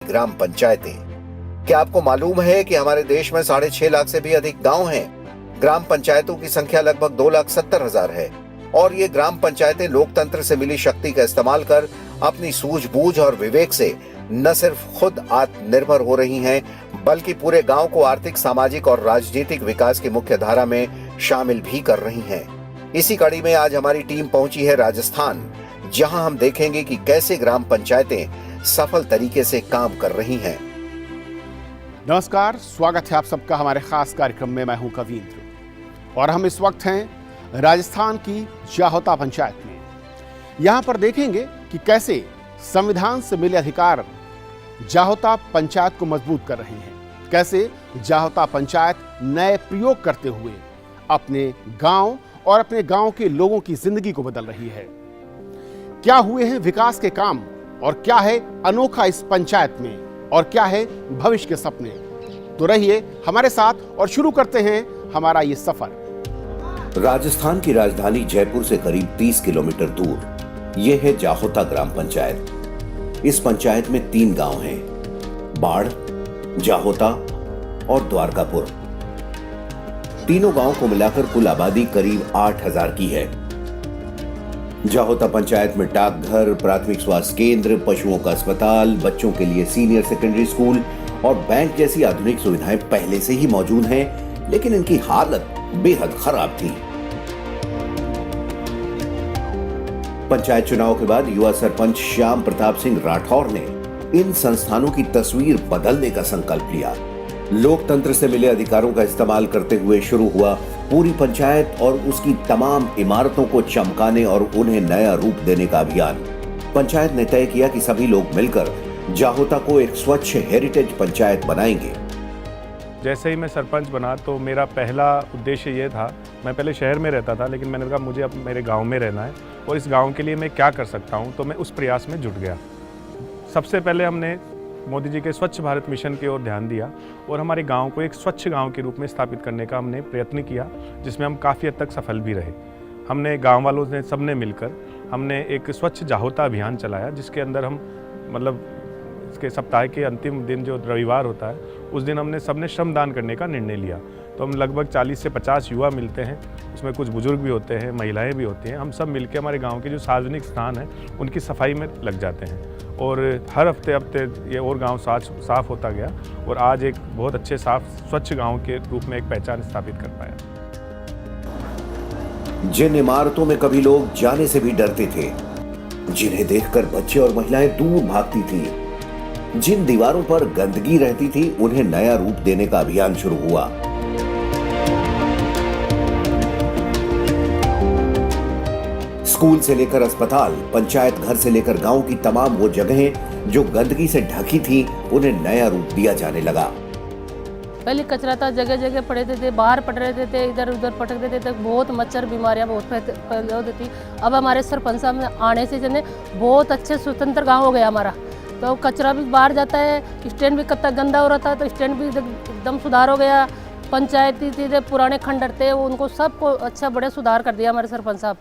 ग्राम पंचायतें। क्या आपको मालूम है कि हमारे देश में 6.5 लाख से भी अधिक गांव हैं? ग्राम पंचायतों की संख्या लगभग 2,70,000 है और ये ग्राम पंचायतें लोकतंत्र से मिली शक्ति का इस्तेमाल कर अपनी सूझबूझ और विवेक से न सिर्फ खुद आत्मनिर्भर हो रही हैं, बल्कि पूरे गांव को आर्थिक, सामाजिक और राजनीतिक विकास की मुख्य धारा में शामिल भी कर रही हैं। इसी कड़ी में आज हमारी टीम पहुंची है राजस्थान, जहां हम देखेंगे कि कैसे ग्राम पंचायतें सफल तरीके से काम कर रही हैं। नमस्कार, स्वागत है आप सबका हमारे खास कार्यक्रम में। मैं हूं कवींद्र और हम इस वक्त हैं राजस्थान की जाहोता पंचायत में। यहां पर देखेंगे कि कैसे संविधान से मिले अधिकार जाहोता पंचायत को मजबूत कर रहे हैं, कैसे जाहोता पंचायत नए प्रयोग करते हुए अपने गांव और अपने गांव के लोगों की जिंदगी को बदल रही है। क्या हुए हैं विकास के काम और क्या है अनोखा इस पंचायत में और क्या है भविष्य के सपने। तो रहिए हमारे साथ और शुरू करते हैं हमारा ये सफर। राजस्थान की राजधानी जयपुर से करीब 30 किलोमीटर दूर यह है जाहोता ग्राम पंचायत। इस पंचायत में 3 गांव हैं, बाढ़, जाहोता और द्वारकापुर। तीनों गांव को मिलाकर कुल आबादी करीब 8,000 की है। जाहोता पंचायत में डाकघर, प्राथमिक स्वास्थ्य केंद्र, पशुओं का अस्पताल, बच्चों के लिए सीनियर सेकेंडरी स्कूल और बैंक जैसी आधुनिक सुविधाएं पहले से ही मौजूद हैं, लेकिन इनकी हालत बेहद खराब थी। पंचायत चुनाव के बाद युवा सरपंच श्याम प्रताप सिंह राठौर ने इन संस्थानों की तस्वीर बदलने का संकल्प लिया। लोकतंत्र से मिले अधिकारों का इस्तेमाल करते हुए शुरू हुआ पूरी पंचायत और उसकी तमाम इमारतों को चमकाने और उन्हें नया रूप देने का अभियान। पंचायत ने तय किया कि सभी लोग मिलकर जाहोता को एक स्वच्छ हेरिटेज पंचायत बनाएंगे। जैसे ही मैं सरपंच बना तो मेरा पहला उद्देश्य ये था, मैं पहले शहर में रहता था लेकिन मैंने कहा मुझे अब मेरे गांव में रहना है और इस गांव के लिए मैं क्या कर सकता हूं, तो मैं उस प्रयास में जुट गया। सबसे पहले हमने मोदी जी के स्वच्छ भारत मिशन की ओर ध्यान दिया और हमारे गांव को एक स्वच्छ गांव के रूप में स्थापित करने का हमने प्रयत्न किया, जिसमें हम काफ़ी हद तक सफल भी रहे। हमने गाँव वालों ने सबने मिलकर हमने एक स्वच्छ जाहोता अभियान चलाया, जिसके अंदर हम इसके सप्ताह के अंतिम दिन जो रविवार होता है उस दिन हमने सबने श्रमदान करने का निर्णय लिया। तो हम लगभग 40 से 50 युवा मिलते हैं, उसमें कुछ बुजुर्ग भी होते हैं, महिलाएं भी होती हैं। हम सब मिलकर हमारे गांव के जो सार्वजनिक स्थान हैं उनकी सफाई में लग जाते हैं और हर हफ्ते ये और गांव साफ होता गया और आज एक बहुत अच्छे स्वच्छ गाँव के रूप में एक पहचान स्थापित कर पाया। जिन इमारतों में कभी लोग जाने से भी डरते थे, जिन्हें देखकर बच्चे और महिलाएं दूर भागती थी, जिन दीवारों पर गंदगी रहती थी, उन्हें नया रूप देने का अभियान शुरू हुआ। स्कूल से लेकर अस्पताल, पंचायत घर से लेकर गांव की तमाम वो जगहें जो गंदगी से ढकी थी, उन्हें नया रूप दिया जाने लगा। पहले कचरा था, जगह जगह पड़े थे, बाहर पड़ रहे थे, इधर उधर पटक देते थे, बहुत मच्छर बीमारियां बहुत फैल होती थी। अब हमारे सरपंच साहब आने से जने बहुत अच्छे स्वतंत्र गांव हो गया हमारा। तो कचरा भी बाहर जाता है, स्टैंड भी कितना गंदा हो रहा था तो स्टैंड भी एकदम सुधार हो गया। पंचायती थी पुराने खंडर थे, उनको सबको अच्छा बड़े सुधार कर दिया हमारे सरपंच साहब।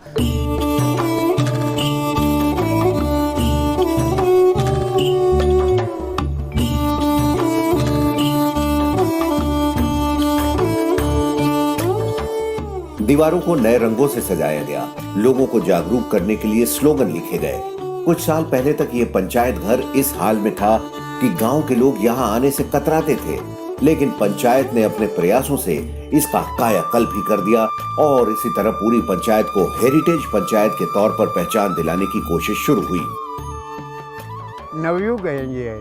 दीवारों को नए रंगों से सजाया गया, लोगों को जागरूक करने के लिए स्लोगन लिखे गए। कुछ साल पहले तक ये पंचायत घर इस हाल में था कि गांव के लोग यहाँ आने से कतराते थे, लेकिन पंचायत ने अपने प्रयासों से इसका कायाकल्प ही कर दिया और इसी तरह पूरी पंचायत को हेरिटेज पंचायत के तौर पर पहचान दिलाने की कोशिश शुरू हुई। नवयुग है ये,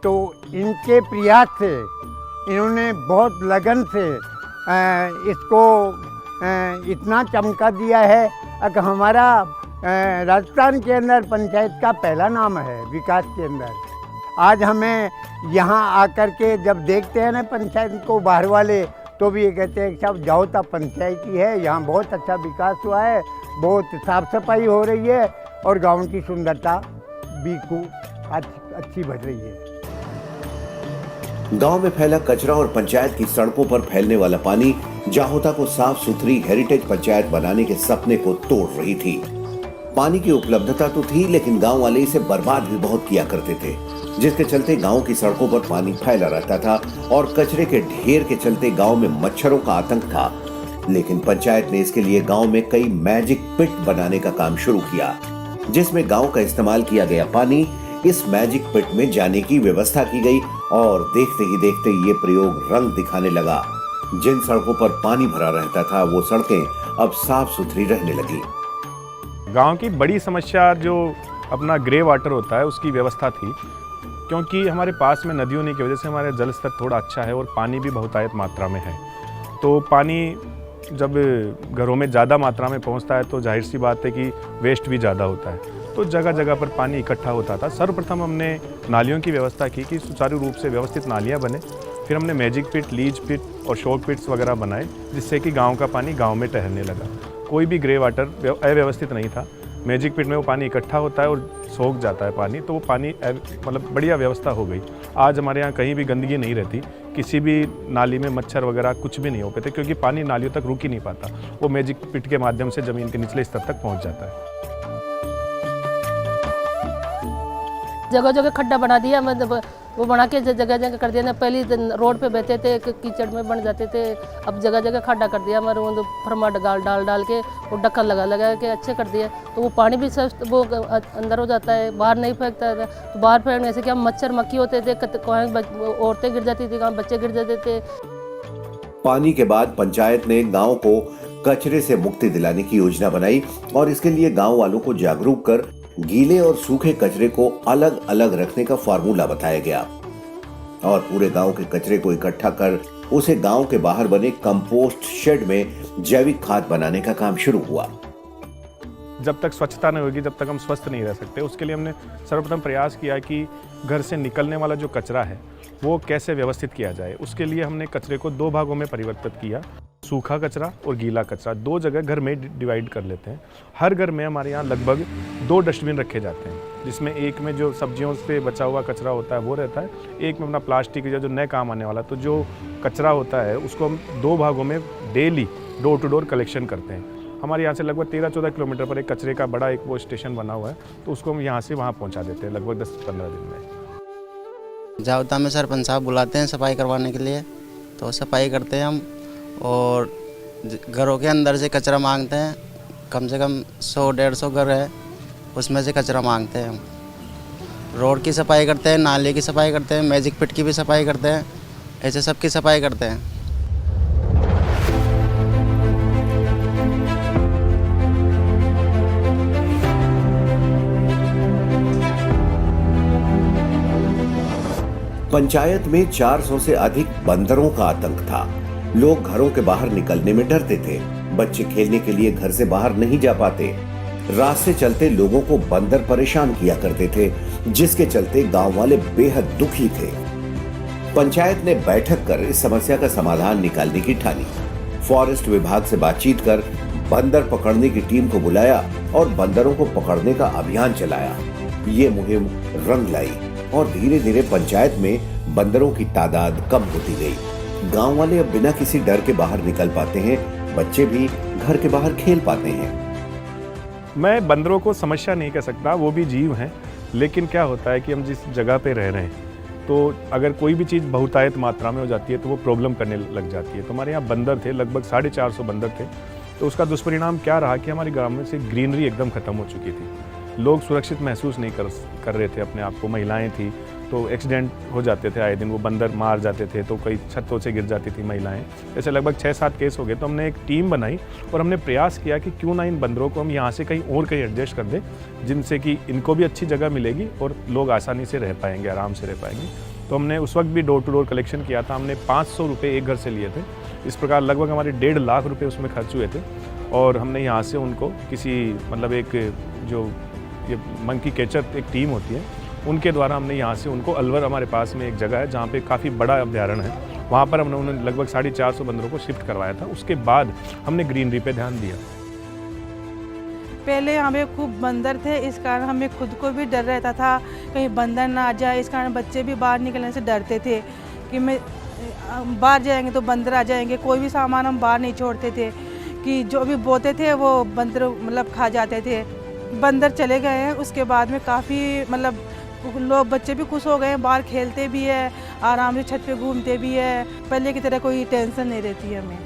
तो इनके प्रयास से इन्होंने बहुत लगन से इसको इतना चमका दिया है कि हमारा राजस्थान के अंदर पंचायत का पहला नाम है विकास के अंदर। आज हमें यहाँ आकर के जब देखते हैं ना पंचायत को बाहर वाले, तो भी ये कहते हैं कि साहब जाहोता पंचायत ही है, यहाँ बहुत अच्छा विकास हुआ है, बहुत साफ सफाई हो रही है और गाँव की सुंदरता भी अच्छी बढ़ रही है। गांव में फैला कचरा और पंचायत की सड़कों पर फैलने वाला पानी जाहोता को साफ सुथरी हेरिटेज पंचायत बनाने के सपने को तोड़ रही थी। पानी की उपलब्धता तो थी, लेकिन गांव वाले इसे बर्बाद भी बहुत किया करते थे। जिसके चलते गांव की सड़कों पर पानी फैला रहता था और कचरे के ढेर के चलते गांव में मच्छरों का आतंक था। लेकिन पंचायत ने इसके लिए गांव में कई मैजिक पिट बनाने का काम शुरू किया, जिसमें गांव का इस्तेमाल किया गया पानी इस मैजिक पिट में जाने की व्यवस्था की गई और देखते ही देखते ये प्रयोग रंग दिखाने लगा। जिन सड़कों पर पानी भरा रहता था वो सड़कें अब साफ सुथरी रहने लगी। गांव की बड़ी समस्या जो अपना ग्रे वाटर होता है उसकी व्यवस्था थी, क्योंकि हमारे पास में नदी होने की वजह से हमारे जल स्तर थोड़ा अच्छा है और पानी भी बहुतायत मात्रा में है। तो पानी जब घरों में ज़्यादा मात्रा में पहुंचता है तो जाहिर सी बात है कि वेस्ट भी ज़्यादा होता है, तो जगह जगह पर पानी इकट्ठा होता था। सर्वप्रथम हमने नालियों की व्यवस्था की कि सुचारू रूप से व्यवस्थित नालियाँ बने। फिर हमने मैजिक पिट, लीच पिट और शॉक पिट्स वगैरह बनाए, जिससे कि गाँव का पानी गाँव में ठहरने लगा। कोई भी ग्रे वाटर अव्यवस्थित नहीं था। मैजिक पिट में वो पानी इकट्ठा होता है और सोख जाता है पानी, तो वो पानी मतलब बढ़िया व्यवस्था हो गई। आज हमारे यहाँ कहीं भी गंदगी नहीं रहती, किसी भी नाली में मच्छर वगैरह कुछ भी नहीं हो पाते, क्योंकि पानी नालियों तक रुक ही नहीं पाता, वो मैजिक पिट के माध्यम से ज़मीन के निचले स्तर तक पहुँच जाता है। जगह जगह खड्डा बना दिया, मतलब वो बना के जगह जगह कर दिया ना। पहले रोड पे बहते थे, कीचड़ में बन जाते थे, अब जगह जगह खड्डा कर दिया। हमारे वो फरमा डाल के वो ढक्कन लगा के अच्छे कर दिया, तो वो पानी भी स्वस्थ वो अंदर हो जाता है, बाहर नहीं फेंकता था। तो बाहर फेंकने से क्या मच्छर मक्खी होते थे, औरतें गिर जाती थी, कहाँ बच्चे गिर जाते थे। पानी के बाद पंचायत ने गांव को कचरे से मुक्ति दिलाने की योजना बनाई और इसके लिए गांव वालों को जागरूक कर गीले और सूखे कचरे को अलग अलग रखने का फार्मूला बताया गया और पूरे गांव के कचरे को इकट्ठा कर उसे गांव के बाहर बने कंपोस्ट शेड में जैविक खाद बनाने का काम शुरू हुआ। जब तक स्वच्छता नहीं होगी, जब तक हम स्वस्थ नहीं रह सकते। उसके लिए हमने सर्वप्रथम प्रयास किया कि घर से निकलने वाला जो कचरा है वो कैसे व्यवस्थित किया जाए। उसके लिए हमने कचरे को 2 भागों में परिवर्तित किया, सूखा कचरा और गीला कचरा। 2 जगह घर में डिवाइड कर लेते हैं। हर घर में हमारे यहाँ लगभग 2 डस्टबिन रखे जाते हैं, जिसमें एक में जो सब्जियों से बचा हुआ कचरा होता है वो रहता है, एक में अपना प्लास्टिक या जो नए काम आने वाला। तो जो कचरा होता है उसको हम 2 भागों में daily door to door collection करते हैं। हमारे यहाँ से लगभग 13-14 किलोमीटर पर एक कचरे का बड़ा एक वो स्टेशन बना हुआ है, तो उसको हम यहाँ से वहाँ पहुँचा देते हैं लगभग 10-15 दिन में। जावता में सरपंच साहब बुलाते हैं सफाई करवाने के लिए, तो सफाई करते हैं हम और घरों के अंदर से कचरा मांगते हैं। कम से कम 100-150 घर है, उसमें से कचरा मांगते हैं हम। रोड की सफाई करते हैं, नाले की सफाई करते हैं, मैजिक पिट की भी सफाई करते हैं, ऐसे सब की सफाई करते हैं। पंचायत में 400 से अधिक बंदरों का आतंक था। लोग घरों के बाहर निकलने में डरते थे। बच्चे खेलने के लिए घर से बाहर नहीं जा पाते। रास्ते चलते लोगों को बंदर परेशान किया करते थे, जिसके चलते गांव वाले बेहद दुखी थे। पंचायत ने बैठक कर इस समस्या का समाधान निकालने की ठानी। फॉरेस्ट विभाग से बातचीत कर बंदर पकड़ने की टीम को बुलाया और बंदरों को पकड़ने का अभियान चलाया। ये मुहिम रंग लाई और धीरे धीरे पंचायत में बंदरों की तादाद कम होती गई। गांव वाले अब बिना किसी डर के बाहर निकल पाते हैं, बच्चे भी घर के बाहर खेल पाते हैं। मैं बंदरों को समस्या नहीं कह सकता, वो भी जीव हैं, लेकिन क्या होता है कि हम जिस जगह पे रह रहे हैं, तो अगर कोई भी चीज़ बहुतायत मात्रा में हो जाती है तो वो प्रॉब्लम करने लग जाती है। तो हमारे यहाँ बंदर थे, लगभग 450 बंदर थे। तो उसका दुष्परिणाम क्या रहा कि हमारे ग्राम में से ग्रीनरी एकदम खत्म हो चुकी थी। लोग सुरक्षित महसूस नहीं कर रहे थे अपने आप को। महिलाएं थी तो एक्सीडेंट हो जाते थे आए दिन, वो बंदर मार जाते थे, तो कई छतों से गिर जाती थी महिलाएं। ऐसे लगभग 6-7 केस हो गए। तो हमने एक टीम बनाई और हमने प्रयास किया कि क्यों ना इन बंदरों को हम यहाँ से कहीं एडजस्ट कर दें, जिनसे कि इनको भी अच्छी जगह मिलेगी और लोग आसानी से रह पाएंगे, आराम से रह पाएंगे। तो हमने उस वक्त भी डोर टू डोर कलेक्शन किया था। हमने 500 रुपये एक घर से लिए थे। इस प्रकार लगभग हमारे 1.5 लाख रुपये उसमें खर्च हुए थे। और हमने यहाँ से उनको किसी मतलब एक जो ये मंकी कैचर एक टीम होती है, उनके द्वारा हमने यहाँ से उनको अलवर, हमारे पास में एक जगह है जहाँ पे काफ़ी बड़ा अभ्यारण्य है, वहाँ पर हमने उन्हें लगभग 450 बंदरों को शिफ्ट करवाया था। उसके बाद हमने ग्रीनरी पे ध्यान दिया। पहले हमें खूब बंदर थे, इस कारण हमें खुद को भी डर रहता था कहीं बंदर ना आ जाए। इस कारण बच्चे भी बाहर निकलने से डरते थे कि मैं बाहर जाएंगे तो बंदर आ जाएंगे। कोई भी सामान हम बाहर नहीं छोड़ते थे कि जो भी बोते थे वो बंदर मतलब खा जाते थे। बंदर चले गए हैं, उसके बाद में काफ़ी मतलब लोग बच्चे भी खुश हो गए हैं, बाहर खेलते भी है, आराम से छत पे घूमते भी है, पहले की तरह कोई टेंशन नहीं रहती है हमें।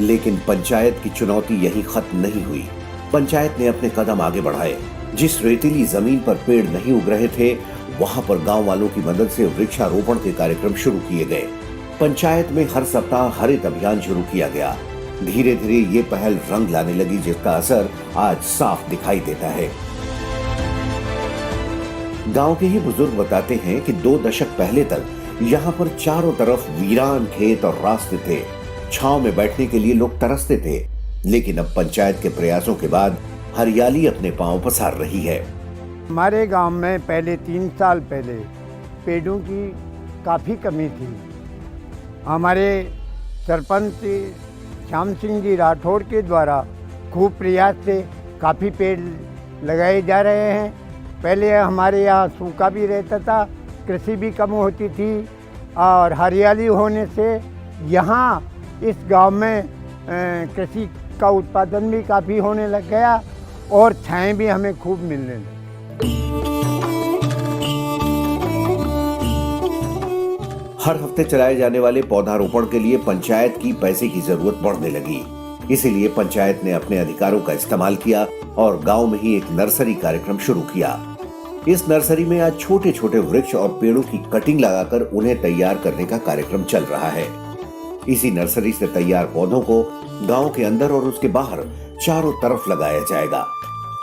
लेकिन पंचायत की चुनौती यहीं खत्म नहीं हुई। पंचायत ने अपने कदम आगे बढ़ाए। जिस रेतीली जमीन पर पेड़ नहीं उग रहे थे, वहां पर गांव वालों की मदद से वृक्षारोपण के कार्यक्रम शुरू किए गए। पंचायत में हर सप्ताह हरित अभियान शुरू किया गया। धीरे धीरे ये पहल रंग लाने लगी, जिसका असर आज साफ दिखाई देता है। गांव के ही बुजुर्ग बताते हैं कि 2 दशक पहले तक यहाँ पर चारों तरफ वीरान खेत और रास्ते थे। छांव में बैठने के लिए लोग तरसते थे, लेकिन अब पंचायत के प्रयासों के बाद हरियाली अपने पांव पसार रही है। हमारे गांव में पहले 3 साल पहले पेड़ों की काफ़ी कमी थी। हमारे सरपंच श्याम सिंह जी राठौड़ के द्वारा खूब प्रयास से काफ़ी पेड़ लगाए जा रहे हैं। पहले हमारे यहाँ सूखा भी रहता था, कृषि भी कम होती थी, और हरियाली होने से यहाँ इस गांव में कृषि का उत्पादन भी काफ़ी होने लग गया और छाएं भी हमें खूब मिलने लगी। हर हफ्ते चलाए जाने वाले पौधारोपण के लिए पंचायत की पैसे की जरूरत बढ़ने लगी। इसीलिए पंचायत ने अपने अधिकारों का इस्तेमाल किया और गांव में ही एक नर्सरी कार्यक्रम शुरू किया। इस नर्सरी में आज छोटे छोटे वृक्ष और पेड़ों की कटिंग लगाकर उन्हें तैयार करने का कार्यक्रम चल रहा है। इसी नर्सरी से तैयार पौधों को गांव के अंदर और उसके बाहर चारों तरफ लगाया जाएगा।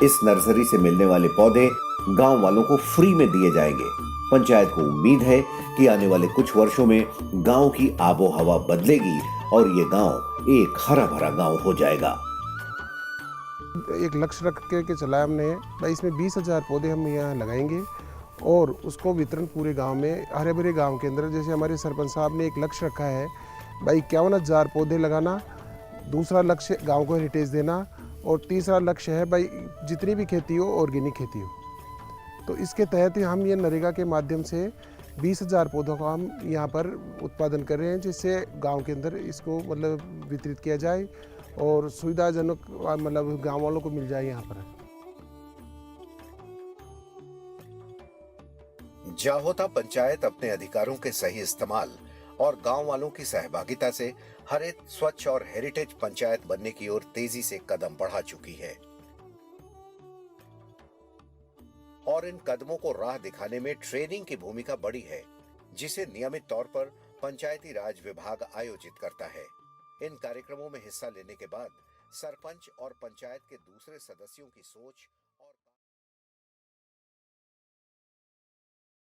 इस नर्सरी से मिलने वाले पौधे गांव वालों को फ्री में दिए जाएंगे। पंचायत को उम्मीद है कि आने वाले कुछ वर्षों में गांव की आबो हवा बदलेगी और ये गांव एक हरा भरा गांव हो जाएगा। एक लक्ष्य रख के चलाया हमने भाई, इसमें 20,000 पौधे हम यहाँ लगाएंगे और उसको वितरण पूरे गांव में, हरे भरे गांव के अंदर। जैसे हमारे सरपंच साहब ने एक लक्ष्य रखा है भाई 51,000 पौधे लगाना, दूसरा लक्ष्य गांव को हेरिटेज देना, और तीसरा लक्ष्य है भाई जितनी भी खेती हो ऑर्गेनिक खेती हो। तो इसके तहत ही हम ये नरेगा के माध्यम से 20,000 पौधों का हम यहाँ पर उत्पादन कर रहे हैं, जिससे गांव के अंदर इसको मतलब वितरित किया जाए और सुविधाजनक मतलब गांव वालों को मिल जाए यहाँ पर। जाहोता पंचायत अपने अधिकारों के सही इस्तेमाल और गांव वालों की सहभागिता से हरित, स्वच्छ और हेरिटेज पंचायत बनने की ओर तेजी से कदम बढ़ा चुकी है। और इन कदमों को राह दिखाने में ट्रेनिंग की भूमिका बड़ी है, जिसे नियमित तौर पर पंचायती राज विभाग आयोजित करता है। इन कार्यक्रमों में हिस्सा लेने के बाद सरपंच और पंचायत के दूसरे सदस्यों की सोच